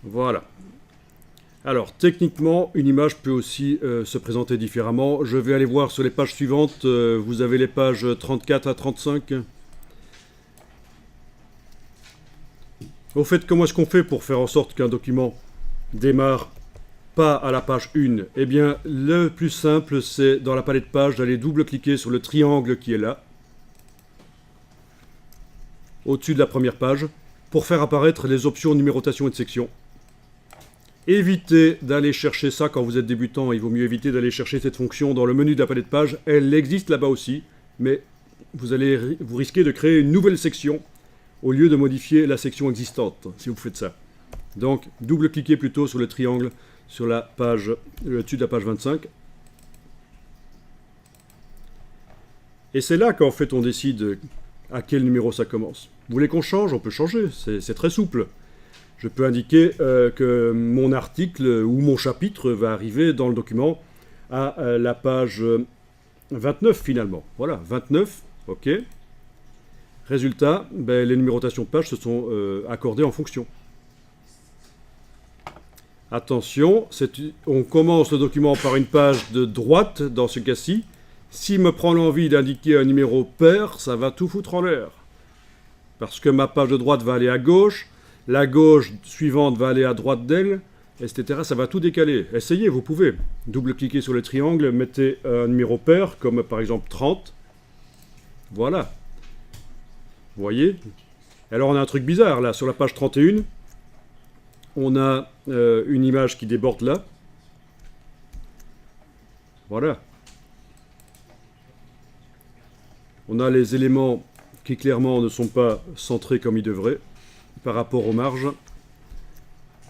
Voilà. Alors, techniquement, une image peut aussi se présenter différemment. Je vais aller voir sur les pages suivantes. Vous avez les pages 34 à 35. Au fait, comment est-ce qu'on fait pour faire en sorte qu'un document démarre pas à la page 1? Eh bien, le plus simple, c'est dans la palette de pages d'aller double-cliquer sur le triangle qui est là, au-dessus de la première page, pour faire apparaître les options numérotation et de section. Évitez d'aller chercher ça quand vous êtes débutant. Il vaut mieux éviter d'aller chercher cette fonction dans le menu de la palette de pages. Elle existe là-bas aussi, mais vous risquez de créer une nouvelle section au lieu de modifier la section existante, si vous faites ça. Donc, double-cliquez plutôt sur le triangle sur la page, au-dessus de la page 25. Et c'est là qu'en fait on décide à quel numéro ça commence. Vous voulez qu'on change? On peut changer, c'est très souple. Je peux indiquer que mon article ou mon chapitre va arriver dans le document à la page 29 finalement. Voilà, 29, ok. Résultat, les numérotations de pages se sont accordées en fonction. Attention, on commence le document par une page de droite dans ce cas-ci. S'il me prend l'envie d'indiquer un numéro pair, ça va tout foutre en l'air. Parce que ma page de droite va aller à gauche, la gauche suivante va aller à droite d'elle, etc. Ça va tout décaler. Essayez, vous pouvez. Double-cliquez sur le triangle, mettez un numéro pair, comme par exemple 30. Voilà. Vous voyez? Alors on a un truc bizarre là, sur la page 31. On a une image qui déborde là. Voilà. On a les éléments qui clairement ne sont pas centrés comme ils devraient par rapport aux marges.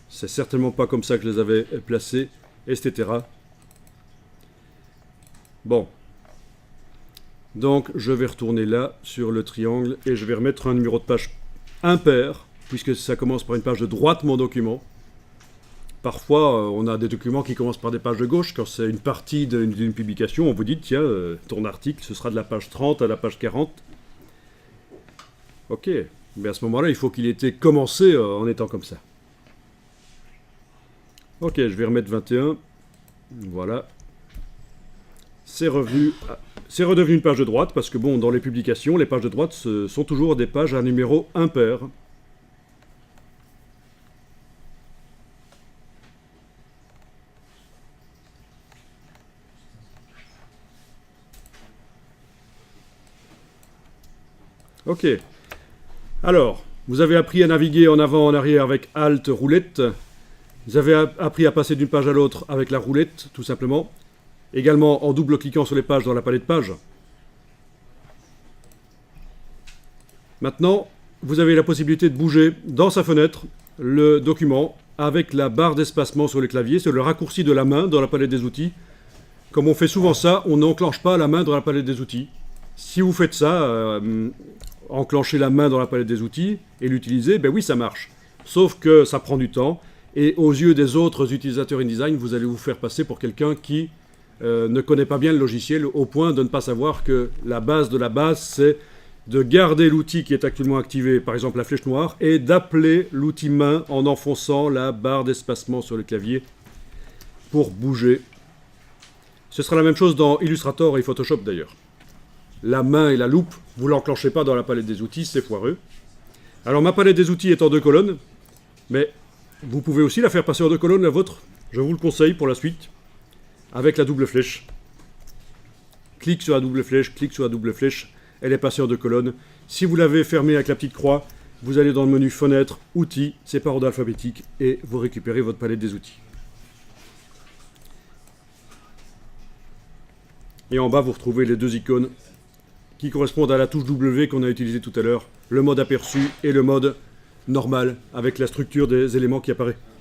C'est certainement pas comme ça que je les avais placés, etc. Bon. Donc je vais retourner là sur le triangle et je vais remettre un numéro de page impair, puisque ça commence par une page de droite mon document. Parfois, on a des documents qui commencent par des pages de gauche. Quand c'est une partie d'une publication, on vous dit, tiens, ton article, ce sera de la page 30 à la page 40. Ok, mais à ce moment-là, il faut qu'il ait été commencé en étant comme ça. Ok, je vais remettre 21. Voilà. C'est redevenu une page de droite, parce que bon, dans les publications, les pages de droite sont toujours des pages à numéro impair. Ok. Alors, vous avez appris à naviguer en avant, en arrière avec Alt, roulette. Vous avez appris à passer d'une page à l'autre avec la roulette, tout simplement. Également en double-cliquant sur les pages dans la palette de pages. Maintenant, vous avez la possibilité de bouger dans sa fenêtre le document avec la barre d'espacement sur le clavier. C'est le raccourci de la main dans la palette des outils. Comme on fait souvent ça, on n'enclenche pas la main dans la palette des outils. Si vous faites ça, enclencher la main dans la palette des outils et l'utiliser, ben oui, ça marche. Sauf que ça prend du temps, et aux yeux des autres utilisateurs InDesign, vous allez vous faire passer pour quelqu'un qui ne connaît pas bien le logiciel, au point de ne pas savoir que la base de la base, c'est de garder l'outil qui est actuellement activé, par exemple la flèche noire, et d'appeler l'outil main en enfonçant la barre d'espacement sur le clavier pour bouger. Ce sera la même chose dans Illustrator et Photoshop d'ailleurs. La main et la loupe, vous ne l'enclenchez pas dans la palette des outils, c'est foireux. Alors ma palette des outils est en 2 colonnes, mais vous pouvez aussi la faire passer en 2 colonnes, la vôtre. Je vous le conseille pour la suite, avec la double flèche. Clique sur la double flèche, clique sur la double flèche, elle est passée en 2 colonnes. Si vous l'avez fermée avec la petite croix, vous allez dans le menu Fenêtre, Outils, c'est par ordre alphabétique, et vous récupérez votre palette des outils. Et en bas, vous retrouvez les 2 icônes qui correspondent à la touche W qu'on a utilisée tout à l'heure, le mode aperçu et le mode normal, avec la structure des éléments qui apparaît.